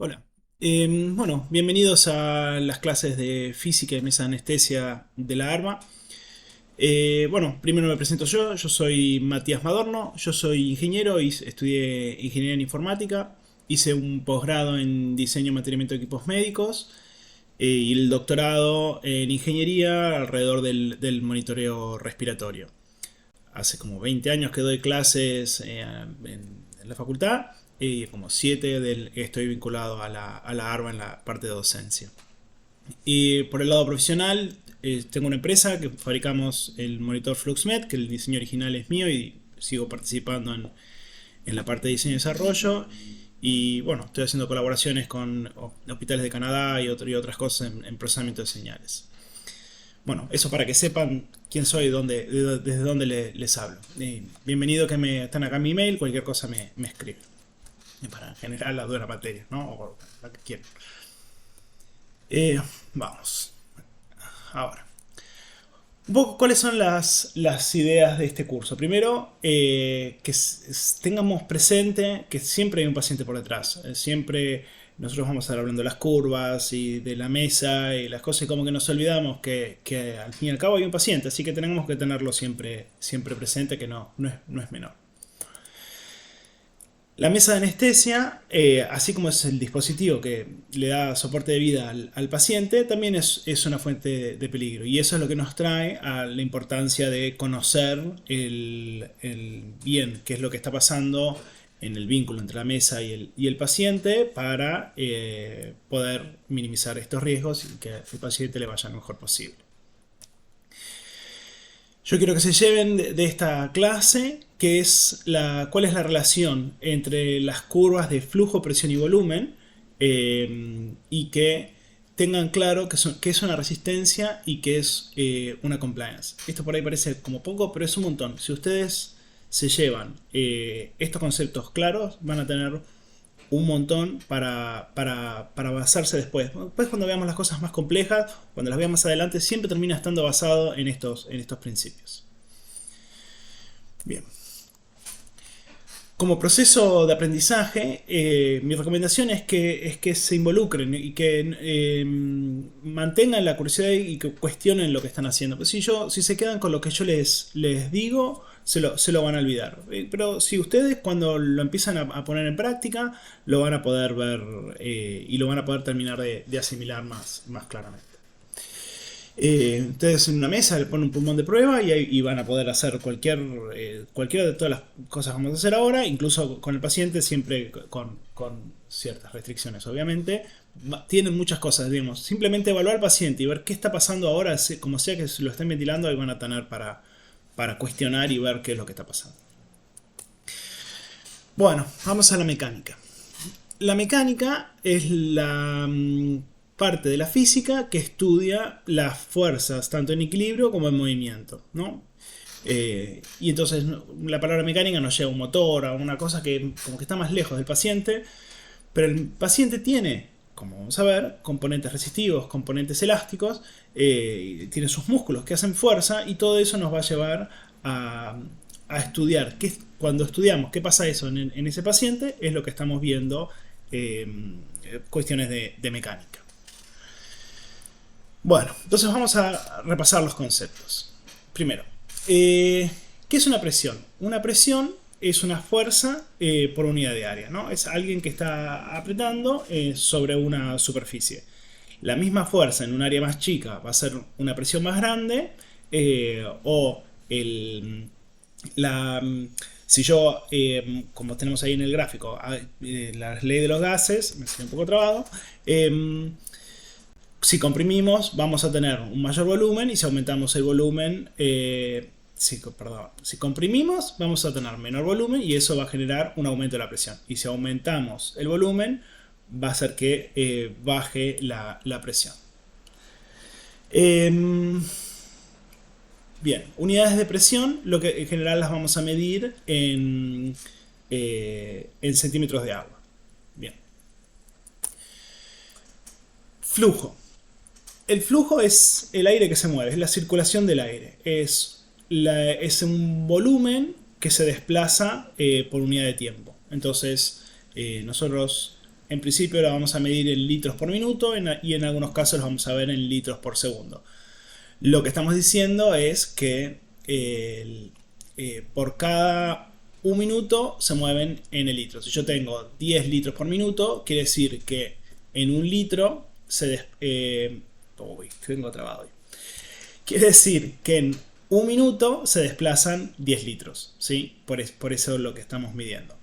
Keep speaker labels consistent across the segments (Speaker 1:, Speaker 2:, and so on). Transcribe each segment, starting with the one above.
Speaker 1: Hola. Bueno, bienvenidos a las clases de física y mesa de anestesia de la ARMA. Bueno, primero me presento yo soy Matías Madorno, yo soy ingeniero y estudié ingeniería en informática, hice un posgrado en diseño y mantenimiento de equipos médicos y el doctorado en ingeniería alrededor del monitoreo respiratorio. Hace como 20 años que doy clases en la facultad y como 7 estoy vinculado a la ARBA en la parte de docencia. Y por el lado profesional, tengo una empresa que fabricamos el monitor FluxMed, que el diseño original es mío y sigo participando en la parte de diseño y desarrollo. Y bueno, estoy haciendo colaboraciones con hospitales de Canadá y otras cosas en procesamiento de señales. Bueno, eso para que sepan quién soy y desde dónde les hablo. Bienvenido que están acá en mi email, cualquier cosa me escriben. Para generar la dura materia, ¿no? O la que quieran. Vamos. Ahora. Un poco cuáles son las ideas de este curso. Primero, que tengamos presente que siempre hay un paciente por detrás. Siempre nosotros vamos a estar hablando de las curvas y de la mesa y las cosas y como que nos olvidamos que al fin y al cabo hay un paciente, así que tenemos que tenerlo siempre presente, que no es menor. La mesa de anestesia, así como es el dispositivo que le da soporte de vida al paciente, también es una fuente de peligro. Y eso es lo que nos trae a la importancia de conocer bien qué es lo que está pasando en el vínculo entre la mesa y el paciente para poder minimizar estos riesgos y que el paciente le vaya lo mejor posible. Yo quiero que se lleven de esta clase, que es cuál es la relación entre las curvas de flujo, presión y volumen, y que tengan claro que es una resistencia y que es una compliance. Esto por ahí parece como poco, pero es un montón. Si ustedes se llevan estos conceptos claros, van a tener un montón para basarse después. Después cuando veamos las cosas más complejas, cuando las veamos más adelante, siempre termina estando basado en estos principios. Bien. Como proceso de aprendizaje, mi recomendación es que se involucren y que mantengan la curiosidad y que cuestionen lo que están haciendo. Pues si se quedan con lo que yo les digo, se lo van a olvidar. Pero si ustedes cuando lo empiezan a poner en práctica, lo van a poder ver y lo van a poder terminar de asimilar más claramente. Ustedes en una mesa le ponen un pulmón de prueba y van a poder hacer cualquiera de todas las cosas que vamos a hacer ahora, incluso con el paciente, siempre con ciertas restricciones, obviamente. Tienen muchas cosas, digamos. Simplemente evaluar al paciente y ver qué está pasando ahora, como sea que lo estén ventilando, ahí van a tener para cuestionar y ver qué es lo que está pasando. Bueno, vamos a la mecánica. La mecánica es la parte de la física que estudia las fuerzas tanto en equilibrio como en movimiento, ¿no? Y entonces la palabra mecánica nos lleva a un motor, a una cosa que como que está más lejos del paciente, pero el paciente tiene, como vamos a ver, componentes resistivos, componentes elásticos, tiene sus músculos que hacen fuerza y todo eso nos va a llevar a estudiar. Cuando estudiamos qué pasa eso en ese paciente, es lo que estamos viendo cuestiones de mecánica. Bueno, entonces vamos a repasar los conceptos. Primero, ¿qué es una presión? Una presión es una fuerza por unidad de área, ¿no? Es alguien que está apretando sobre una superficie. La misma fuerza en un área más chica va a ser una presión más grande o la, si yo, como tenemos ahí en el gráfico, la ley de los gases, me sale un poco trabado, si comprimimos vamos a tener un mayor volumen y si aumentamos el volumen, si comprimimos vamos a tener menor volumen y eso va a generar un aumento de la presión. Y si aumentamos el volumen va a hacer que baje la presión. Bien, unidades de presión, lo que en general las vamos a medir en centímetros de agua. Bien. Flujo. El flujo es el aire que se mueve, es la circulación del aire. Es un volumen que se desplaza por unidad de tiempo. Entonces, nosotros En principio lo vamos a medir en litros por minuto y en algunos casos lo vamos a ver en litros por segundo. Lo que estamos diciendo es que por cada un minuto se mueven n litros. Si yo tengo 10 litros por minuto, quiere decir que en un litro tengo trabado hoy. Quiere decir que en un minuto se desplazan 10 litros, ¿sí? Por eso es lo que estamos midiendo.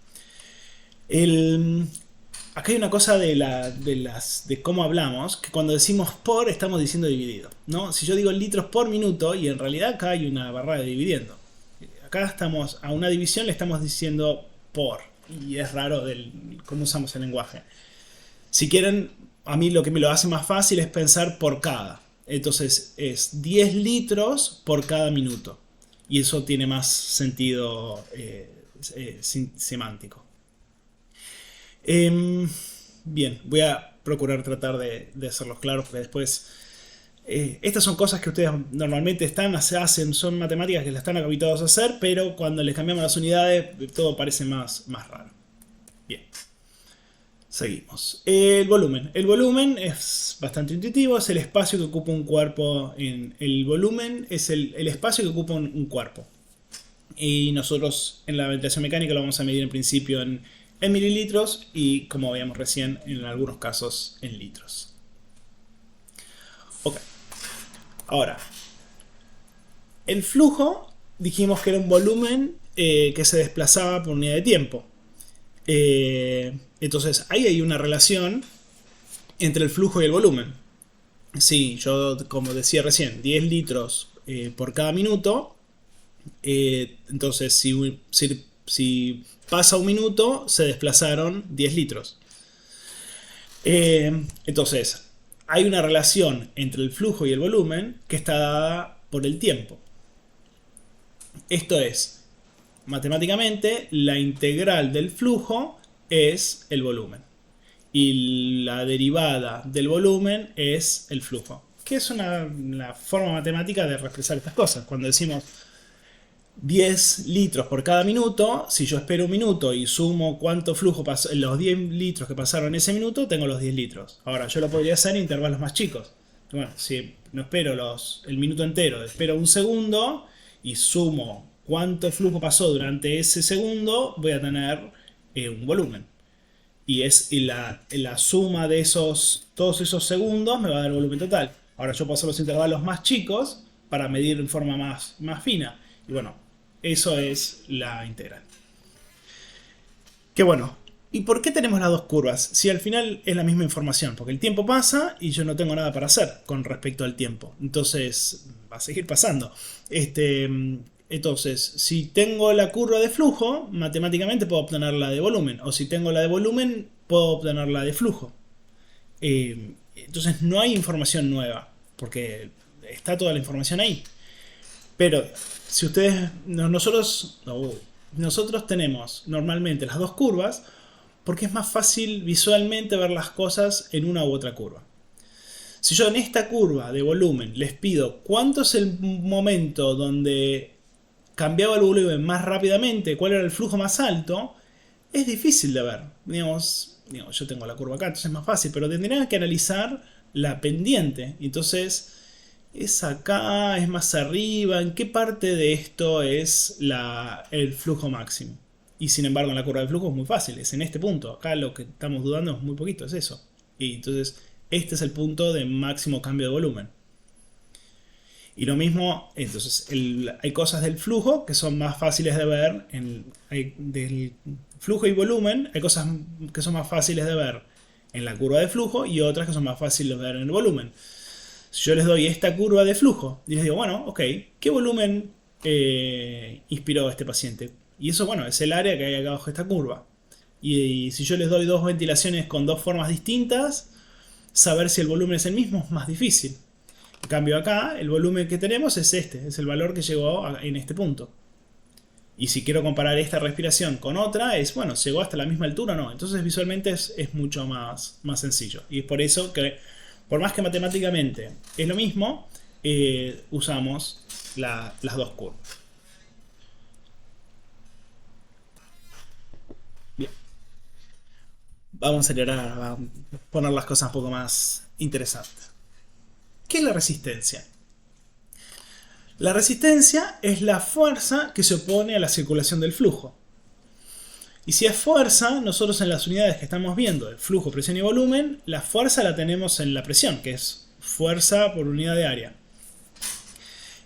Speaker 1: Acá hay una cosa de cómo hablamos, que cuando decimos por estamos diciendo dividido, ¿no? Si yo digo litros por minuto, y en realidad acá hay una barra de dividiendo. Acá estamos a una división le estamos diciendo por, y es raro cómo usamos el lenguaje. Si quieren, a mí lo que me lo hace más fácil es pensar por cada. Entonces es 10 litros por cada minuto. Y eso tiene más sentido semántico. Bien, voy a procurar tratar de hacerlos claros porque después... estas son cosas que ustedes normalmente hacen, son matemáticas que las están habituados a hacer, pero cuando les cambiamos las unidades todo parece más raro. Bien. Seguimos. El volumen. El volumen es bastante intuitivo, es el espacio que ocupa un cuerpo. El volumen es el espacio que ocupa un cuerpo. Y nosotros en la ventilación mecánica lo vamos a medir en principio en mililitros y, como veíamos recién, en algunos casos en litros. Ok. Ahora, el flujo dijimos que era un volumen que se desplazaba por unidad de tiempo. Entonces ahí hay una relación entre el flujo y el volumen. Sí, yo como decía recién, 10 litros por cada minuto. Entonces si pasa un minuto se desplazaron 10 litros. Entonces hay una relación entre el flujo y el volumen que está dada por el tiempo. Esto es, matemáticamente, la integral del flujo es el volumen. Y la derivada del volumen es el flujo. Que es una forma matemática de expresar estas cosas. Cuando decimos 10 litros por cada minuto, si yo espero un minuto y sumo cuánto flujo pasó, los 10 litros que pasaron en ese minuto, tengo los 10 litros. Ahora, yo lo podría hacer en intervalos más chicos. Bueno, si no espero el minuto entero, espero un segundo y sumo cuánto flujo pasó durante ese segundo, voy a tener un volumen. Y la suma de todos esos segundos me va a dar el volumen total. Ahora yo puedo hacer los intervalos más chicos para medir en forma más fina. Y bueno, eso es la integral. Que bueno, ¿y por qué tenemos las dos curvas? Si al final es la misma información, porque el tiempo pasa y yo no tengo nada para hacer con respecto al tiempo. Entonces va a seguir pasando. Entonces, si tengo la curva de flujo, matemáticamente puedo obtener la de volumen. O si tengo la de volumen, puedo obtener la de flujo. Entonces no hay información nueva, porque está toda la información ahí. Pero si nosotros tenemos normalmente las dos curvas porque es más fácil visualmente ver las cosas en una u otra curva. Si yo en esta curva de volumen les pido cuánto es el momento donde cambiaba el volumen más rápidamente, cuál era el flujo más alto, es difícil de ver. Digamos, yo tengo la curva acá, entonces es más fácil, pero tendría que analizar la pendiente. Entonces, ¿es acá? ¿Es más arriba? ¿En qué parte de esto es el flujo máximo? Y sin embargo en la curva de flujo es muy fácil, es en este punto. Acá lo que estamos dudando es muy poquito, es eso. Y entonces este es el punto de máximo cambio de volumen. Y lo mismo, entonces hay cosas del flujo que son más fáciles de ver. Del flujo y volumen hay cosas que son más fáciles de ver en la curva de flujo y otras que son más fáciles de ver en el volumen. Si yo les doy esta curva de flujo y les digo, bueno, ok, ¿qué volumen inspiró este paciente? Y eso, bueno, es el área que hay acá abajo de esta curva. Y si yo les doy dos ventilaciones con dos formas distintas, saber si el volumen es el mismo es más difícil. En cambio acá, el volumen que tenemos es es el valor que llegó en este punto. Y si quiero comparar esta respiración con otra, es, bueno, ¿llegó hasta la misma altura o no? Entonces visualmente es mucho más sencillo. Y es por eso que, por más que matemáticamente es lo mismo, usamos las dos curvas. Bien. Vamos a acelerar, a poner las cosas un poco más interesantes. ¿Qué es la resistencia? La resistencia es la fuerza que se opone a la circulación del flujo. Y si es fuerza, nosotros en las unidades que estamos viendo, el flujo, presión y volumen, la fuerza la tenemos en la presión, que es fuerza por unidad de área.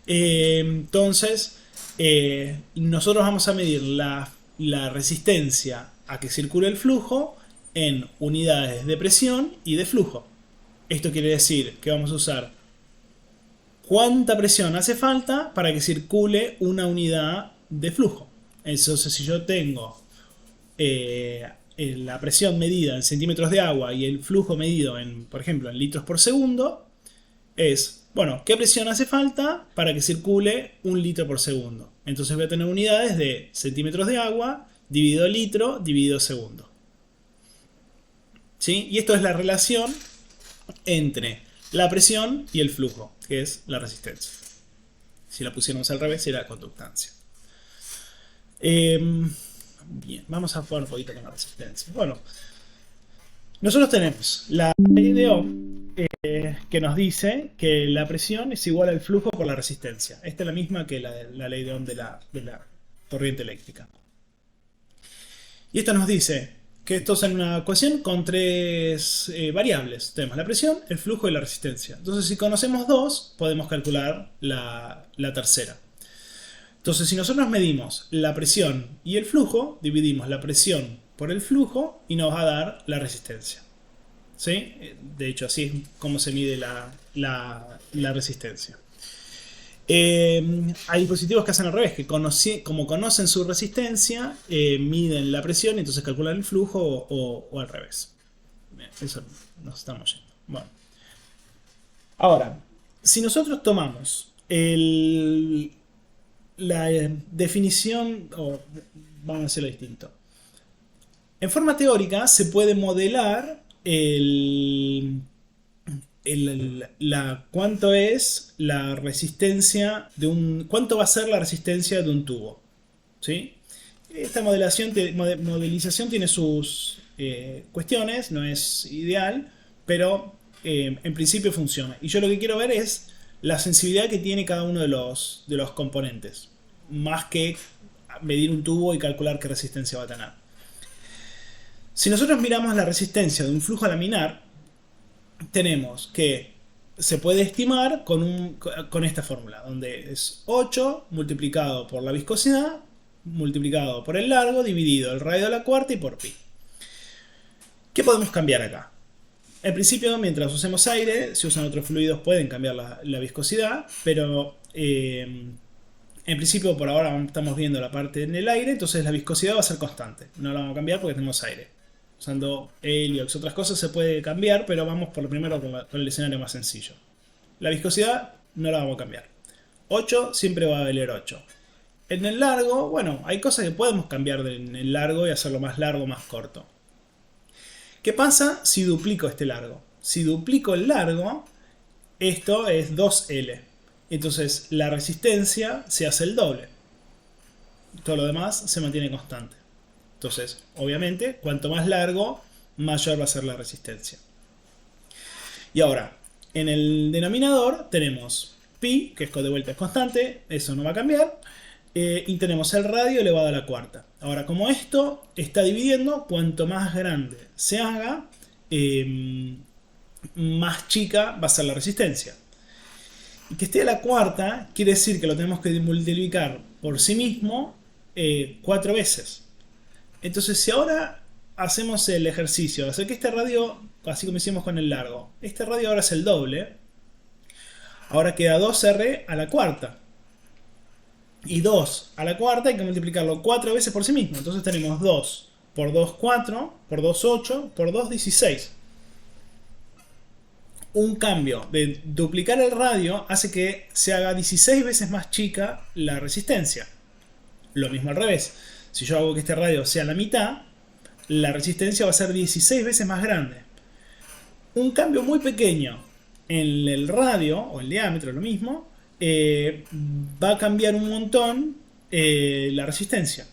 Speaker 1: Entonces, nosotros vamos a medir la resistencia a que circule el flujo en unidades de presión y de flujo. Esto quiere decir que vamos a usar cuánta presión hace falta para que circule una unidad de flujo. Entonces, si yo tengo la presión medida en centímetros de agua y el flujo medido en, por ejemplo, en litros por segundo, es, bueno, ¿qué presión hace falta para que circule un litro por segundo? Entonces voy a tener unidades de centímetros de agua dividido litro dividido segundo. ¿Sí? Y esto es la relación entre la presión y el flujo, que es la resistencia. Si la pusiéramos al revés, sería la conductancia. Bien, vamos a jugar un poquito con la resistencia. Bueno, nosotros tenemos la ley de Ohm que nos dice que la presión es igual al flujo por la resistencia. Esta es la misma que la ley de Ohm de la corriente eléctrica. Y esto nos dice que esto es una ecuación con tres variables. Tenemos la presión, el flujo y la resistencia. Entonces, si conocemos dos, podemos calcular la tercera. Entonces, si nosotros medimos la presión y el flujo, dividimos la presión por el flujo y nos va a dar la resistencia. ¿Sí? De hecho, así es como se mide la resistencia. Hay dispositivos que hacen al revés, que como conocen su resistencia, miden la presión y entonces calculan el flujo o al revés. Bien, eso nos estamos yendo. Bueno. Ahora, si nosotros tomamos la definición, o vamos a hacerlo distinto. En forma teórica se puede modelar cuánto es la resistencia de cuánto va a ser la resistencia de un tubo. ¿Sí? Esta modelización tiene sus cuestiones, no es ideal, pero en principio funciona. Y yo lo que quiero ver es la sensibilidad que tiene cada uno de los componentes, más que medir un tubo y calcular qué resistencia va a tener. Si nosotros miramos la resistencia de un flujo laminar, tenemos que se puede estimar con esta fórmula, donde es 8 multiplicado por la viscosidad, multiplicado por el largo, dividido el radio a la cuarta y por pi. ¿Qué podemos cambiar acá? En principio, mientras usemos aire, si usan otros fluidos pueden cambiar la viscosidad, pero en principio por ahora estamos viendo la parte en el aire, entonces la viscosidad va a ser constante. No la vamos a cambiar porque tenemos aire. Usando heliox, otras cosas se puede cambiar, pero vamos por lo primero con el escenario más sencillo. La viscosidad no la vamos a cambiar. 8 siempre va a valer 8. En el largo, bueno, hay cosas que podemos cambiar en el largo y hacerlo más largo, más corto. ¿Qué pasa si duplico este largo? Si duplico el largo, esto es 2L. Entonces la resistencia se hace el doble. Todo lo demás se mantiene constante. Entonces, obviamente, cuanto más largo, mayor va a ser la resistencia. Y ahora, en el denominador tenemos pi, que es de vuelta es constante, eso no va a cambiar. Y tenemos el radio elevado a la cuarta. Ahora, como esto está dividiendo, cuanto más grande se haga, más chica va a ser la resistencia. Y que esté a la cuarta quiere decir que lo tenemos que multiplicar por sí mismo 4 veces. Entonces, si ahora hacemos el ejercicio de hacer que este radio, así como hicimos con el largo, este radio ahora es el doble, ahora queda 2R a la cuarta. Y 2 a la cuarta hay que multiplicarlo 4 veces por sí mismo. Entonces tenemos 2 por 2, 4, por 2, 8, por 2, 16. Un cambio de duplicar el radio hace que se haga 16 veces más chica la resistencia. Lo mismo al revés. Si yo hago que este radio sea la mitad, la resistencia va a ser 16 veces más grande. Un cambio muy pequeño en el radio, o el diámetro, lo mismo, va a cambiar un montón la resistencia.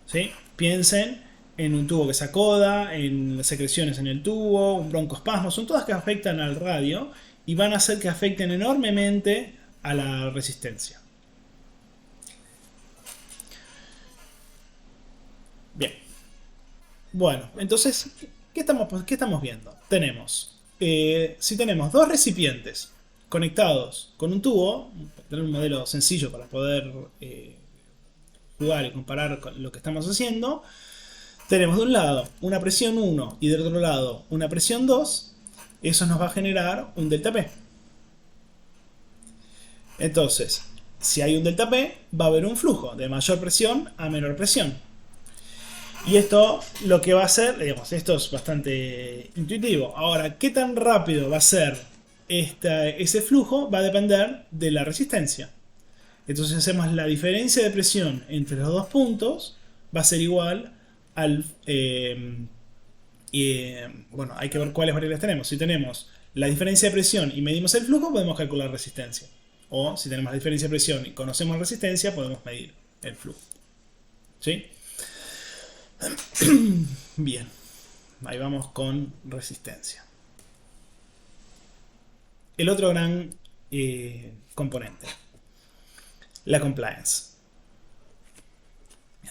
Speaker 1: ¿Sí? Piensen en un tubo que se acoda, en las secreciones en el tubo, un broncoespasmo, son todas que afectan al radio y van a hacer que afecten enormemente a la resistencia. Bien. Bueno, entonces, qué estamos viendo? Si tenemos dos recipientes conectados con un tubo, tener un modelo sencillo para poder jugar y comparar con lo que estamos haciendo, tenemos de un lado una presión 1 y del otro lado una presión 2, eso nos va a generar un delta P. Entonces, si hay un delta P, va a haber un flujo de mayor presión a menor presión. Y esto lo que va a hacer, digamos, esto es bastante intuitivo. Ahora, ¿qué tan rápido va a ser ese flujo? Va a depender de la resistencia. Entonces hacemos la diferencia de presión entre los dos puntos, va a ser igual al... bueno, hay que ver cuáles variables tenemos. Si tenemos la diferencia de presión y medimos el flujo, podemos calcular resistencia. O si tenemos la diferencia de presión y conocemos resistencia, podemos medir el flujo. ¿Sí? Bien, ahí vamos con resistencia. El otro gran componente, la compliance.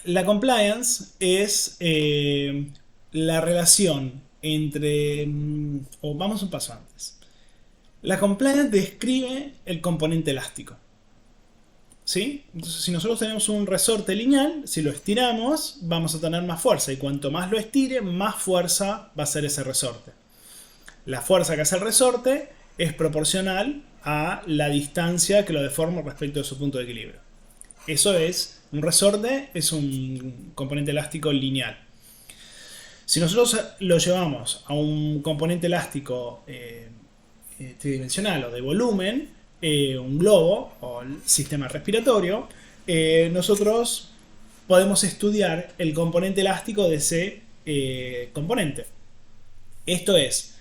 Speaker 1: La compliance es la relación entre... o vamos un paso antes. La compliance describe el componente elástico. ¿Sí? Entonces, si nosotros tenemos un resorte lineal, si lo estiramos, vamos a tener más fuerza. Y cuanto más lo estire, más fuerza va a ser ese resorte. La fuerza que hace el resorte es proporcional a la distancia que lo deforma respecto de su punto de equilibrio. Eso es, un resorte es un componente elástico lineal. Si nosotros lo llevamos a un componente elástico tridimensional o de volumen, un globo o el sistema respiratorio, nosotros podemos estudiar el componente elástico de ese componente. Esto es,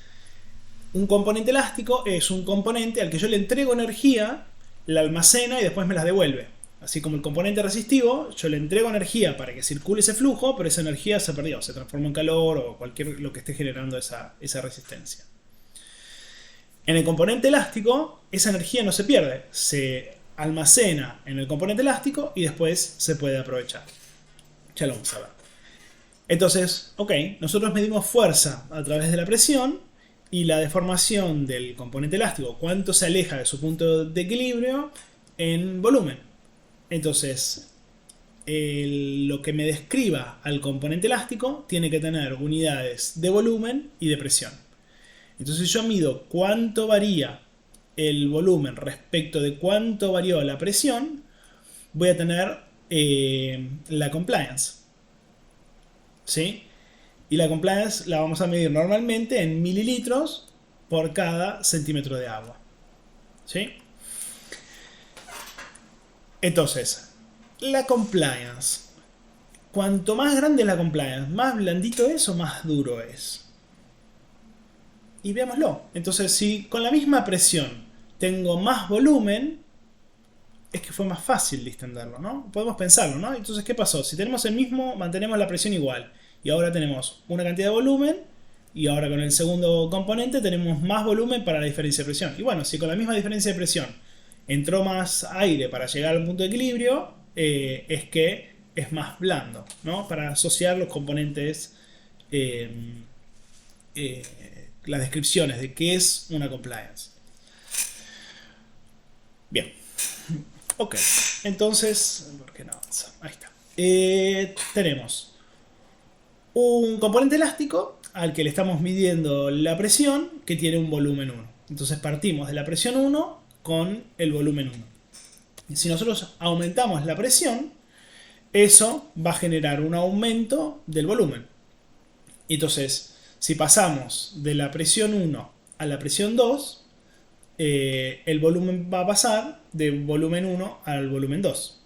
Speaker 1: un componente elástico es un componente al que yo le entrego energía, la almacena y después me la devuelve. Así como el componente resistivo, yo le entrego energía para que circule ese flujo, pero esa energía se perdió, se transformó en calor o cualquier lo que esté generando esa resistencia. En el componente elástico, esa energía no se pierde, se almacena en el componente elástico y después se puede aprovechar. Ya lo vamos a ver. Entonces, ok, nosotros medimos fuerza a través de la presión y la deformación del componente elástico, cuánto se aleja de su punto de equilibrio en volumen. Entonces, lo que me describa al componente elástico tiene que tener unidades de volumen y de presión. Entonces yo mido cuánto varía el volumen respecto de cuánto varió la presión, voy a tener la compliance. ¿Sí? Y la compliance la vamos a medir normalmente en mililitros por cada centímetro de agua. ¿Sí? Entonces, la compliance. Cuanto más grande es la compliance, más blandito es o más duro es. Y veámoslo. Entonces, si con la misma presión tengo más volumen, es que fue más fácil distenderlo, ¿no? Podemos pensarlo, ¿no? Entonces, ¿qué pasó? Si tenemos el mismo, mantenemos la presión igual. Y ahora tenemos una cantidad de volumen. Y ahora con el segundo componente tenemos más volumen para la diferencia de presión. Y bueno, si con la misma diferencia de presión entró más aire para llegar al punto de equilibrio, es que es más blando, ¿no? Para asociar los componentes... las descripciones de qué es una compliance. Bien. Ok. Entonces, ¿por qué no avanza? Ahí está. Tenemos un componente elástico al que le estamos midiendo la presión que tiene un volumen 1. Entonces partimos de la presión 1 con el volumen 1. Y si nosotros aumentamos la presión, eso va a generar un aumento del volumen. Entonces, si pasamos de la presión 1 a la presión 2, el volumen va a pasar de volumen 1 al volumen 2.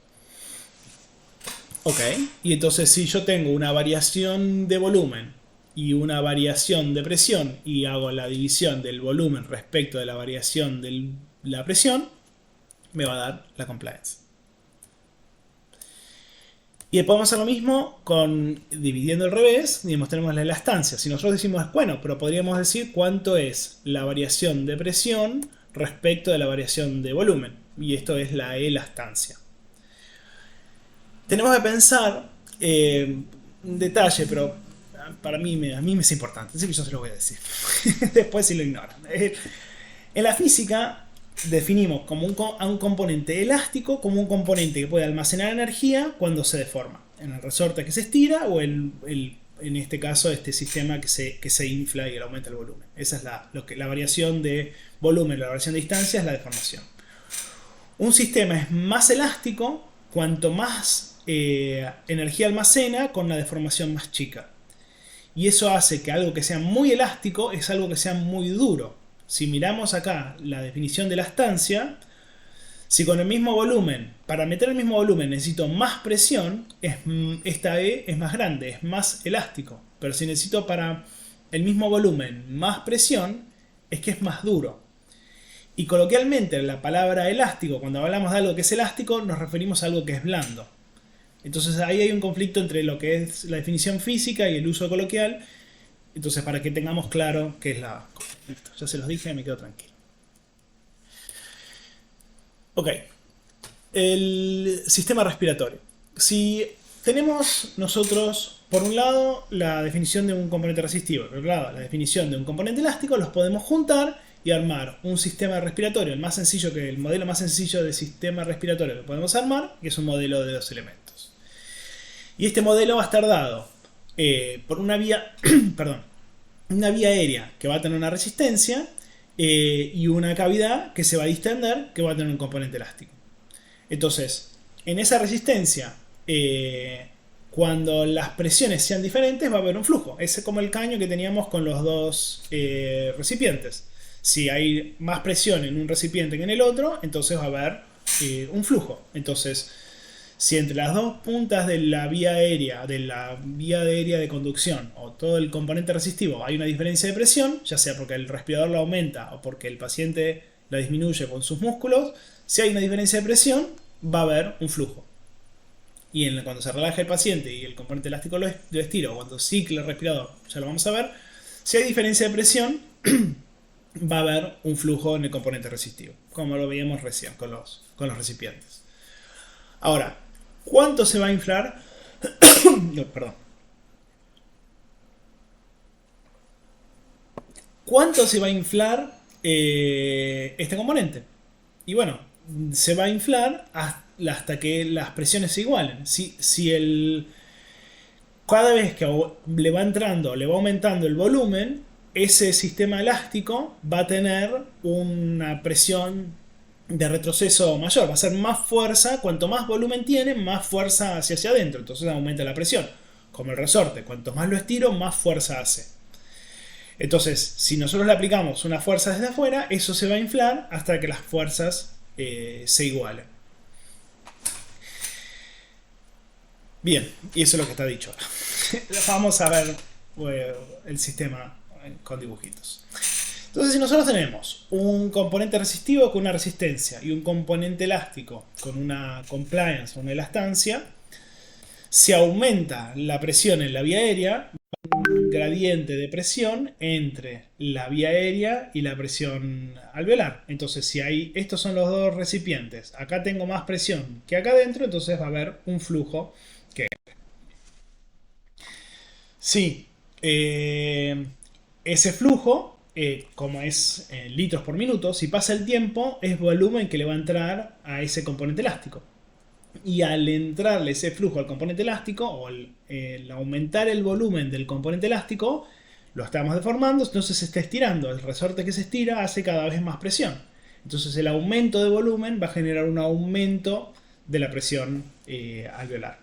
Speaker 1: Ok, y entonces si yo tengo una variación de volumen y una variación de presión y hago la división del volumen respecto de la variación de la presión, me va a dar la compliance. Y podemos hacer lo mismo dividiendo al revés, digamos, tenemos la elastancia. Si nosotros decimos, bueno, pero podríamos decir cuánto es la variación de presión respecto de la variación de volumen. Y esto es la elastancia. Tenemos que pensar un detalle, pero para mí, a mí me es importante, así que yo se lo voy a decir. Después si lo ignoran. En la física definimos a un componente elástico como un componente que puede almacenar energía cuando se deforma. En el resorte que se estira o en este caso este sistema que se infla y aumenta el volumen. Esa es la variación de volumen, la variación de distancia es la deformación. Un sistema es más elástico cuanto más energía almacena con la deformación más chica. Y eso hace que algo que sea muy elástico es algo que sea muy duro. Si miramos acá la definición de elastancia, si con el mismo volumen, para meter el mismo volumen necesito más presión, esta E es más grande, es más elástico. Pero si necesito para el mismo volumen más presión, es que es más duro. Y coloquialmente la palabra elástico, cuando hablamos de algo que es elástico, nos referimos a algo que es blando. Entonces ahí hay un conflicto entre lo que es la definición física y el uso coloquial. Entonces para que tengamos claro qué es la... Listo, ya se los dije, me quedo tranquilo. Ok, el sistema respiratorio. Si tenemos nosotros, por un lado, la definición de un componente resistivo, por otro lado, la definición de un componente elástico, los podemos juntar y armar un sistema respiratorio, el modelo más sencillo de sistema respiratorio que podemos armar, que es un modelo de dos elementos. Y este modelo va a estar dado por una vía, perdón, una vía aérea que va a tener una resistencia y una cavidad que se va a distender que va a tener un componente elástico. Entonces, en esa resistencia, cuando las presiones sean diferentes va a haber un flujo. Es como el caño que teníamos con los dos recipientes. Si hay más presión en un recipiente que en el otro, entonces va a haber un flujo. Entonces, si entre las dos puntas de la vía aérea de conducción o todo el componente resistivo hay una diferencia de presión, ya sea porque el respirador la aumenta o porque el paciente la disminuye con sus músculos, si hay una diferencia de presión va a haber un flujo. Y cuando se relaja el paciente y el componente elástico lo estira o cuando cicla el respirador, ya lo vamos a ver, si hay diferencia de presión va a haber un flujo en el componente resistivo, como lo veíamos recién con los recipientes. Ahora, ¿cuánto se va a inflar? No, perdón. ¿Cuánto se va a inflar este componente? Y bueno, se va a inflar hasta que las presiones se igualen. Cada vez que le va entrando, le va aumentando el volumen, ese sistema elástico va a tener una presión de retroceso mayor, va a ser más fuerza, cuanto más volumen tiene, más fuerza hacia adentro, entonces aumenta la presión, como el resorte, cuanto más lo estiro, más fuerza hace. Entonces, si nosotros le aplicamos una fuerza desde afuera, eso se va a inflar hasta que las fuerzas se igualen. Bien, y eso es lo que está dicho ahora. Vamos a ver el sistema con dibujitos. Entonces, si nosotros tenemos un componente resistivo con una resistencia y un componente elástico con una compliance, una elastancia, se aumenta la presión en la vía aérea, un gradiente de presión entre la vía aérea y la presión alveolar. Entonces, si estos son los dos recipientes, acá tengo más presión que acá adentro, entonces va a haber un flujo que... Sí, ese flujo, como es litros por minuto, si pasa el tiempo, es volumen que le va a entrar a ese componente elástico. Y al entrarle ese flujo al componente elástico, o el aumentar el volumen del componente elástico, lo estamos deformando, entonces se está estirando. El resorte que se estira hace cada vez más presión. Entonces el aumento de volumen va a generar un aumento de la presión alveolar.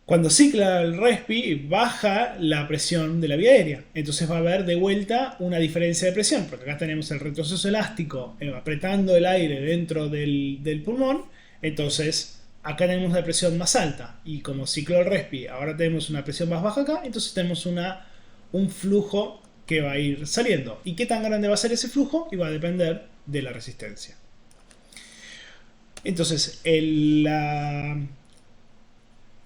Speaker 1: Cuando cicla el respi, baja la presión de la vía aérea. Entonces va a haber de vuelta una diferencia de presión, porque acá tenemos el retroceso elástico apretando el aire dentro del pulmón. Entonces acá tenemos una presión más alta. Y como cicló el respi, ahora tenemos una presión más baja acá. Entonces tenemos un flujo que va a ir saliendo. ¿Y qué tan grande va a ser ese flujo? Y va a depender de la resistencia. Entonces,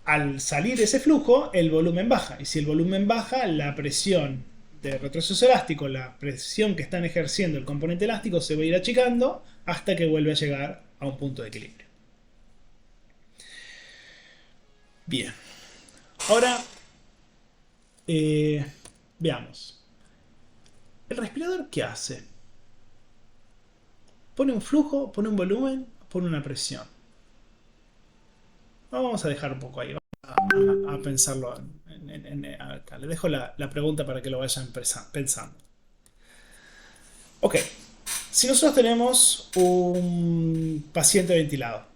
Speaker 1: al salir ese flujo, el volumen baja. Y si el volumen baja, la presión de retroceso elástico, la presión que están ejerciendo el componente elástico, se va a ir achicando hasta que vuelve a llegar a un punto de equilibrio. Bien. Ahora, veamos. ¿El respirador qué hace? ¿Pone un flujo, pone un volumen, pone una presión? Vamos a dejar un poco ahí, vamos a pensarlo. Acá. Le dejo la pregunta para que lo vayan pensando. Ok, si nosotros tenemos un paciente ventilado,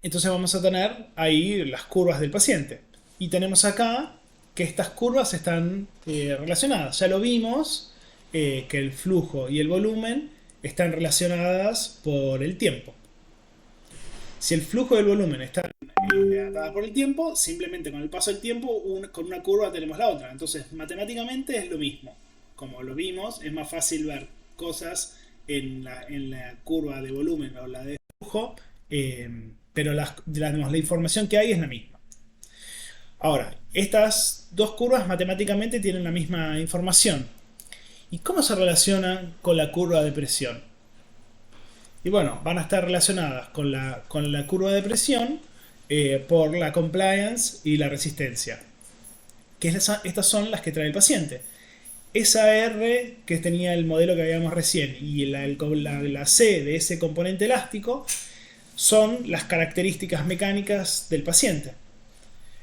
Speaker 1: entonces vamos a tener ahí las curvas del paciente. Y tenemos acá que estas curvas están relacionadas. Ya lo vimos, que el flujo y el volumen están relacionadas por el tiempo. Si el flujo y el volumen están atadas por el tiempo, simplemente con el paso del tiempo, con una curva tenemos la otra. Entonces, matemáticamente es lo mismo. Como lo vimos, es más fácil ver cosas en la curva de volumen o la de flujo, pero la información que hay es la misma. Ahora, estas dos curvas matemáticamente tienen la misma información. ¿Y cómo se relacionan con la curva de presión? Y bueno, van a estar relacionadas con la curva de presión por la compliance y la resistencia. Estas son las que trae el paciente. Esa R que tenía el modelo que habíamos recién y la C de ese componente elástico son las características mecánicas del paciente.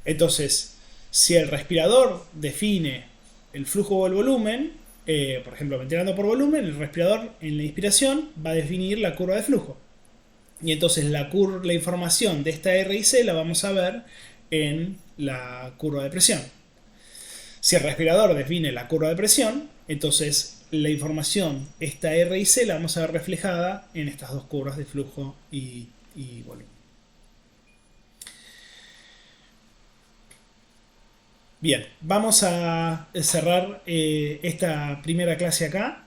Speaker 1: Entonces, si el respirador define el flujo o el volumen, por ejemplo, ventilando por volumen, el respirador en la inspiración va a definir la curva de flujo. Y entonces la información de esta R y C la vamos a ver en la curva de presión. Si el respirador define la curva de presión, entonces la información, esta R y C, la vamos a ver reflejada en estas dos curvas de flujo y volumen. Bien, vamos a cerrar esta primera clase acá.